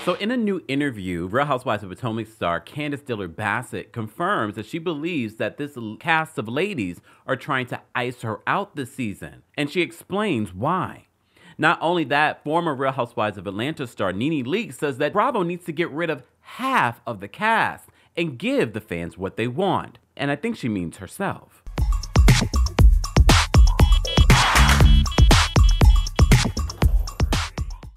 So in a new interview, Real Housewives of Potomac star Candiace Bassett confirms that she believes that this cast of ladies are trying to ice her out this season. And she explains why. Not only that, former Real Housewives of Atlanta star Nene Leakes says that Bravo needs to get rid of half of the cast and give the fans what they want. And I think she means herself.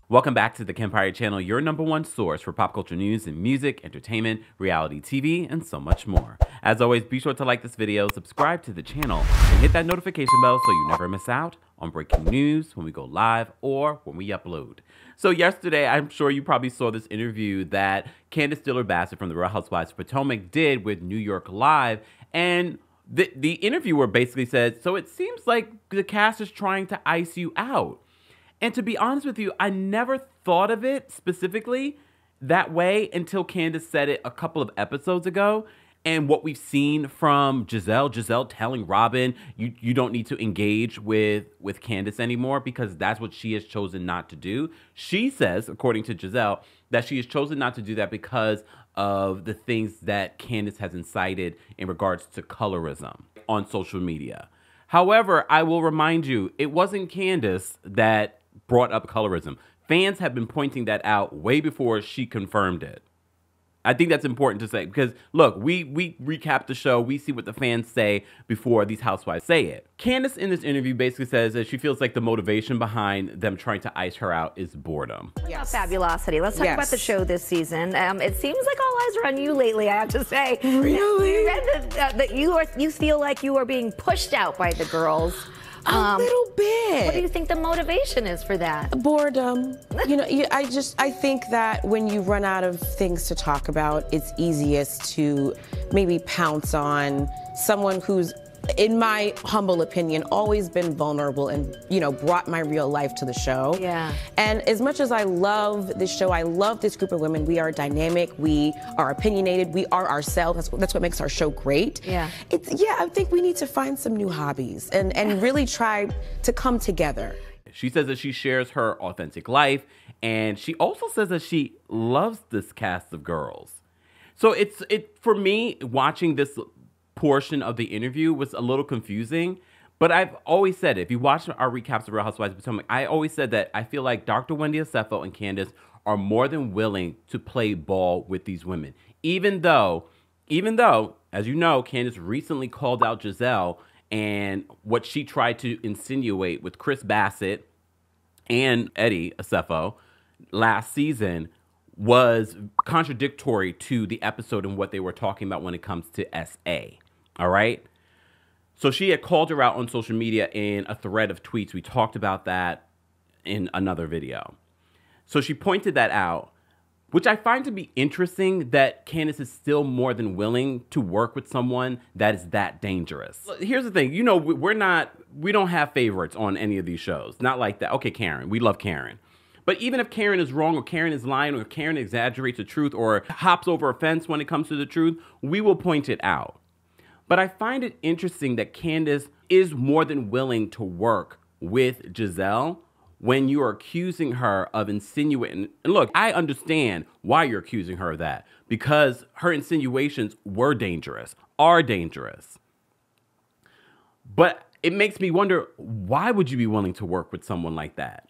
Welcome back to the Kempire channel, your #1 source for pop culture news and music, entertainment, reality TV, and so much more. As always, be sure to like this video, subscribe to the channel, and hit that notification bell so you never miss out on breaking news when we go live or when we upload. So yesterday, I'm sure you probably saw this interview that Candiace Bassett from the Real Housewives of Potomac did with New York Live, and the interviewer basically said, so it seems like the cast is trying to ice you out. And to be honest with you, I never thought of it specifically that way until Candiace said it a couple of episodes ago. And what we've seen from Gizelle telling Robin, you don't need to engage with Candiace anymore because that's what she has chosen not to do. She says, according to Gizelle, that she has chosen not to do that because of the things that Candiace has incited in regards to colorism on social media. However, I will remind you, it wasn't Candiace that brought up colorism. Fans have been pointing that out way before she confirmed it. I think that's important to say because, look, we recap the show. We see what the fans say before these housewives say it. Candiace in this interview basically says that she feels like the motivation behind them trying to ice her out is boredom. Yes. Fabulosity. Let's talk about the show this season. It seems like all eyes are on you lately, I have to say. Really? You read that you feel like you are being pushed out by the girls. A little bit. What do you think the motivation is for that? Boredom. You know, I think that when you run out of things to talk about, it's easiest to maybe pounce on someone who's, in my humble opinion, always been vulnerable and, you know, brought my real life to the show. Yeah. And as much as I love this show, I love this group of women. We are dynamic, we are opinionated, we are ourselves. That's what makes our show great. Yeah. I think we need to find some new hobbies and really try to come together. She says that she shares her authentic life, and she also says that she loves this cast of girls. So for me, watching this portion of the interview was a little confusing, but I've always said it. If you watch our recaps of Real Housewives of Potomac, I always said that I feel like Dr. Wendy Asefo and Candiace are more than willing to play ball with these women. Even though, as you know, Candiace recently called out Gizelle and what she tried to insinuate with Chris Bassett and Eddie Asefo last season was contradictory to the episode and what they were talking about when it comes to SA. All right. So she had called her out on social media in a thread of tweets. We talked about that in another video. So she pointed that out, which I find to be interesting that Candiace is still more than willing to work with someone that is that dangerous. Here's the thing. You know, we don't have favorites on any of these shows. Not like that. Okay, Karen. We love Karen. But even if Karen is wrong or Karen is lying or Karen exaggerates the truth or hops over a fence when it comes to the truth, we will point it out. But I find it interesting that Candiace is more than willing to work with Gizelle when you are accusing her of insinuating. And look, I understand why you're accusing her of that, because her insinuations were dangerous, are dangerous. But it makes me wonder, why would you be willing to work with someone like that?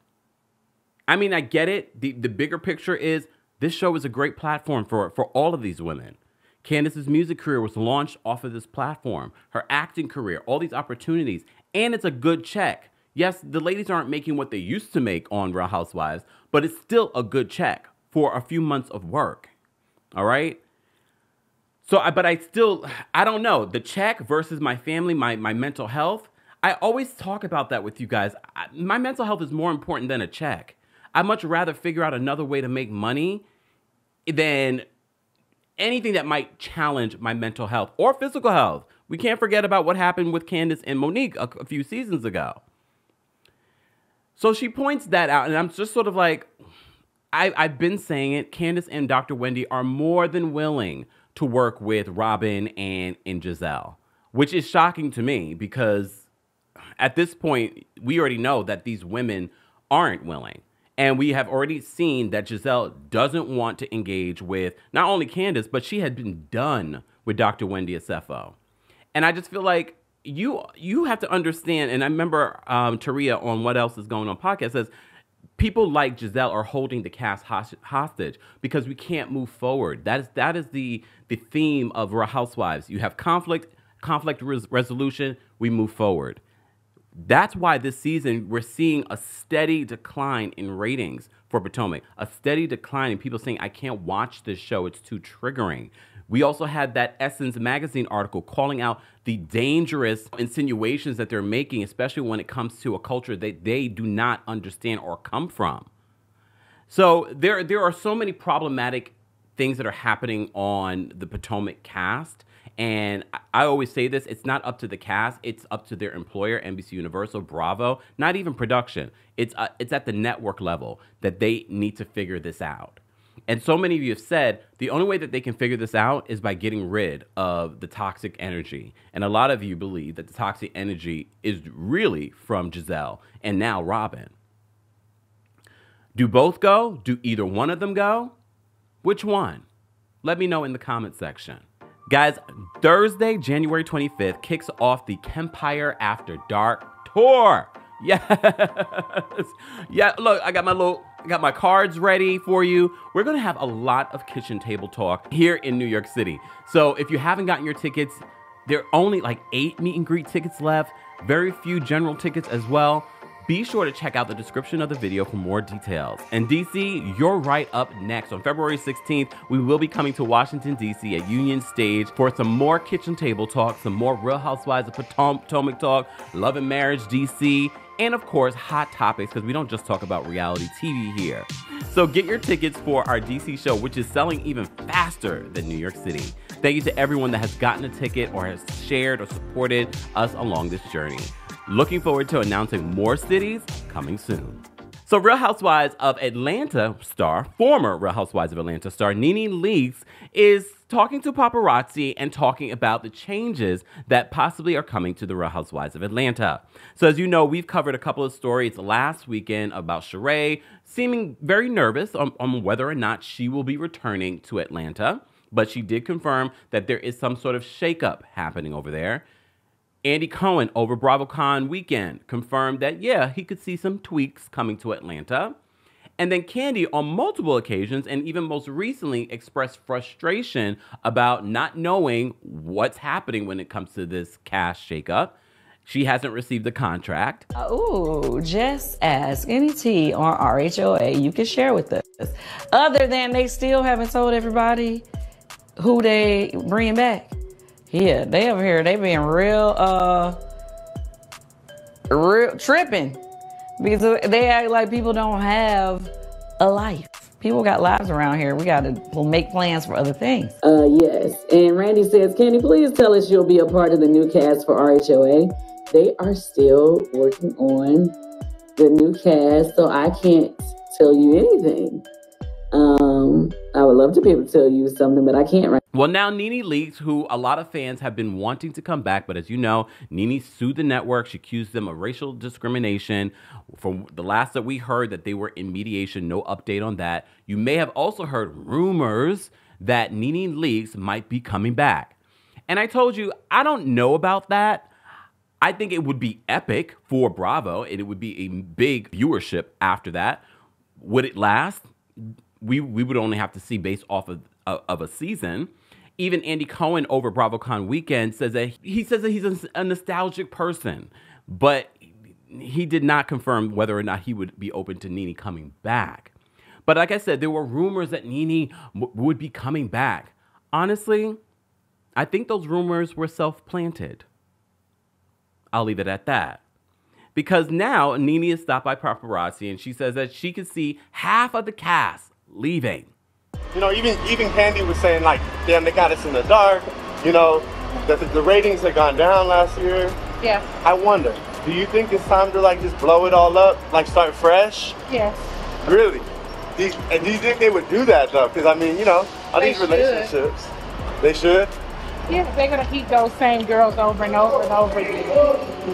I mean, I get it. The bigger picture is this show is a great platform for all of these women. Candiace's music career was launched off of this platform. Her acting career, all these opportunities, and it's a good check. Yes, the ladies aren't making what they used to make on Real Housewives, but it's still a good check for a few months of work. All right? So, I don't know. The check versus my family, my mental health, I always talk about that with you guys. My mental health is more important than a check. I'd much rather figure out another way to make money than anything that might challenge my mental health or physical health. We can't forget about what happened with Candiace and Monique a few seasons ago. So she points that out, and I'm just sort of like, I've been saying it. Candiace and Dr. Wendy are more than willing to work with Robin and Gizelle, which is shocking to me because at this point, we already know that these women aren't willing. And we have already seen that Gizelle doesn't want to engage with not only Candiace, but she had been done with Dr. Wendy Asefo. And I just feel like you have to understand, and I remember Taria on What Else Is Going On podcast says, people like Gizelle are holding the cast hostage because we can't move forward. That is the theme of Real Housewives. You have conflict resolution, we move forward. That's why this season we're seeing a steady decline in ratings for Potomac, a steady decline in people saying, I can't watch this show, it's too triggering. We also had that Essence magazine article calling out the dangerous insinuations that they're making, especially when it comes to a culture that they do not understand or come from. So there are so many problematic things that are happening on the Potomac cast. And I always say this, it's not up to the cast, it's up to their employer, NBC Universal, Bravo, not even production. It's at the network level that they need to figure this out. And so many of you have said the only way that they can figure this out is by getting rid of the toxic energy. And a lot of you believe that the toxic energy is really from Gizelle and now Robin. Do both go? Do either one of them go? Which one? Let me know in the comment section. Guys, Thursday, January 25th kicks off the Kempire After Dark tour. Yes. Yeah, look, I got my cards ready for you. We're going to have a lot of kitchen table talk here in New York City. So if you haven't gotten your tickets, there are only like 8 meet and greet tickets left, very few general tickets as well. Be sure to check out the description of the video for more details. And DC, you're right up next. On February 16th, we will be coming to Washington, DC at Union Stage for some more kitchen table talk, some more Real Housewives of Potomac talk, Love and Marriage DC, and of course, hot topics, because we don't just talk about reality TV here. So get your tickets for our DC show, which is selling even faster than New York City. Thank you to everyone that has gotten a ticket or has shared or supported us along this journey. Looking forward to announcing more cities coming soon. So Real Housewives of Atlanta star, former Real Housewives of Atlanta star, Nene Leakes is talking to paparazzi and talking about the changes that possibly are coming to the Real Housewives of Atlanta. So as you know, we've covered a couple of stories last weekend about Sheree seeming very nervous on whether or not she will be returning to Atlanta. But she did confirm that there is some sort of shakeup happening over there. Andy Cohen over BravoCon weekend confirmed that, yeah, he could see some tweaks coming to Atlanta. And then Candy, on multiple occasions, and even most recently, expressed frustration about not knowing what's happening when it comes to this cast shakeup. She hasn't received the contract. Oh, just ask any tea on RHOA you can share with us. Other than they still haven't told everybody who they bring back. Yeah, they over here, they being real tripping because they act like people don't have a life. People got lives around here. We got to make plans for other things. Yes. And Randy says, can you please tell us you'll be a part of the new cast for RHOA? They are still working on the new cast, so I can't tell you anything. I would love to be able to tell you something, but I can't right now. Well, now Nene Leakes, who a lot of fans have been wanting to come back, but as you know, Nene sued the network. She accused them of racial discrimination. From the last that we heard that they were in mediation, no update on that. You may have also heard rumors that Nene Leakes might be coming back. And I told you, I don't know about that. I think it would be epic for Bravo, and it would be a big viewership after that. Would it last? We would only have to see based off of a season. Even Andy Cohen over BravoCon weekend says that he's a nostalgic person, but he did not confirm whether or not he would be open to Nene coming back. But like I said, there were rumors that Nene would be coming back. Honestly, I think those rumors were self-planted. I'll leave it at that. Because now Nene is stopped by paparazzi and she says that she could see half of the cast leaving. You know, even Candy was saying like, damn, they got us in the dark. You know, that the ratings had gone down last year. Yeah. I wonder, do you think it's time to like just blow it all up, like start fresh? Yes. Really? And do you think they would do that though? Because I mean, you know, all these relationships, they should? Yeah, they're gonna keep those same girls over and over and over again.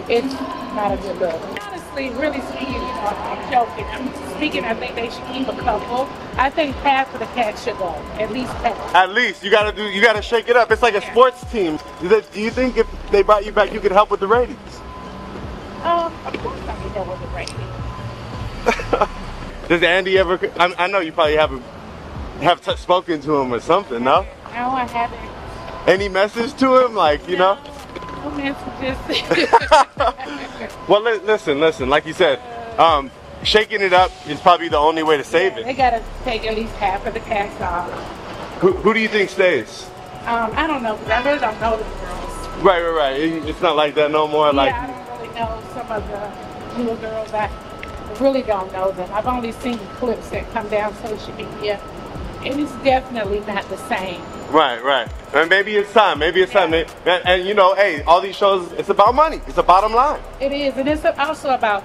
It's not a good look. Honestly, really speaking, I'm joking. I'm speaking, I think they should keep a couple. I think half of the cast should go, at least half. At least you gotta shake it up. It's like a sports team. Do you think if they brought you back, you could help with the ratings? Of course I can help with the ratings. Does Andy ever? I know you probably have spoken to him or something, no? No, I haven't. Any message to him, like you know? No messages. Well, listen. Like you said, shaking it up is probably the only way to save it. They gotta take at least half of the cast off. Who do you think stays? I don't know, because I really don't know the girls. Right. It's not like that no more. Yeah, Like I don't really know some of the newer girls. I really don't know them. I've only seen clips that come down social media, and it's definitely not the same. Right. And maybe it's time. And you know, hey, all these shows, it's about money. It's a bottom line. It is, and it's also about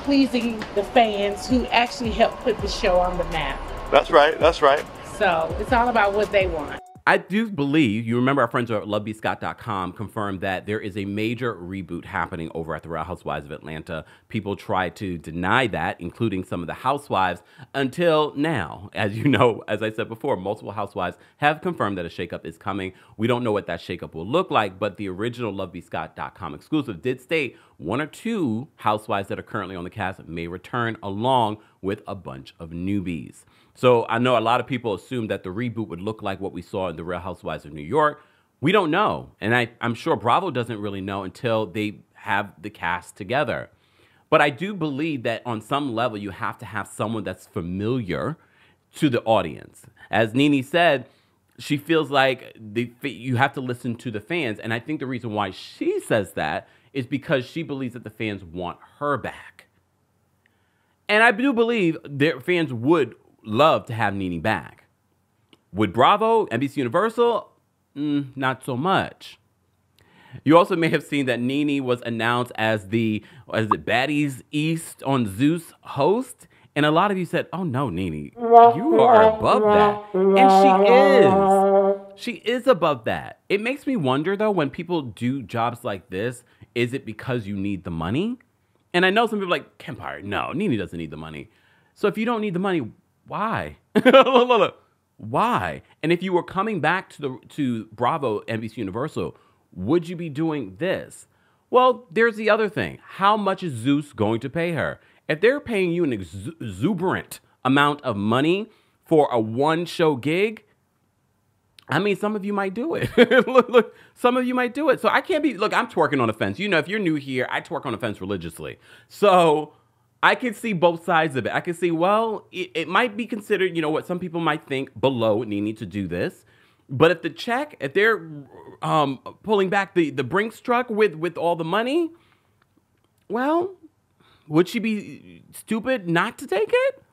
pleasing the fans who actually help put the show on the map. That's right. So it's all about what they want. I do believe, you remember our friends at lovebscott.com confirmed that there is a major reboot happening over at the Real Housewives of Atlanta. People try to deny that, including some of the housewives, until now. As you know, as I said before, multiple housewives have confirmed that a shakeup is coming. We don't know what that shakeup will look like, but the original lovebscott.com exclusive did state 1 or 2 housewives that are currently on the cast may return along with a bunch of newbies. So I know a lot of people assume that the reboot would look like what we saw in the Real Housewives of New York. We don't know. And I'm sure Bravo doesn't really know until they have the cast together. But I do believe that on some level, you have to have someone that's familiar to the audience. As Nene said, she feels like you have to listen to the fans. And I think the reason why she says that is because she believes that the fans want her back. And I do believe their fans would love to have Nene back. Would Bravo, NBC Universal? Not so much. You also may have seen that Nene was announced as the Baddies East on Zeus host. And a lot of you said, oh no, Nene, you are above that. And she is. She is above that. It makes me wonder though, when people do jobs like this, is it because you need the money? And I know some people are like, Kempire, no, Nene doesn't need the money. So if you don't need the money, why? Look. Why? And if you were coming back to Bravo, NBC Universal, would you be doing this? Well, there's the other thing. How much is Zeus going to pay her? If they're paying you an exuberant amount of money for a one-show gig, I mean, some of you might do it. look, some of you might do it. So I can't be, look, I'm twerking on the fence. You know, if you're new here, I twerk on the fence religiously. So I can see both sides of it. I can see, well, it might be considered, you know what, some people might think below Nene to do this. But if they're pulling back the Brinks truck with all the money, well, would she be stupid not to take it?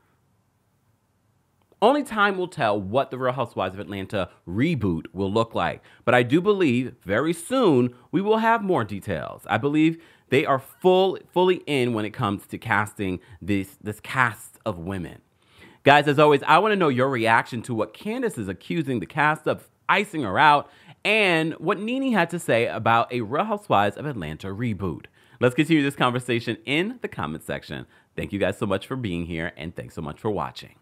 Only time will tell what the Real Housewives of Atlanta reboot will look like. But I do believe very soon we will have more details. I believe they are fully in when it comes to casting this cast of women. Guys, as always, I want to know your reaction to what Candiace is accusing the cast of icing her out and what Nene had to say about a Real Housewives of Atlanta reboot. Let's continue this conversation in the comment section. Thank you guys so much for being here, and thanks so much for watching.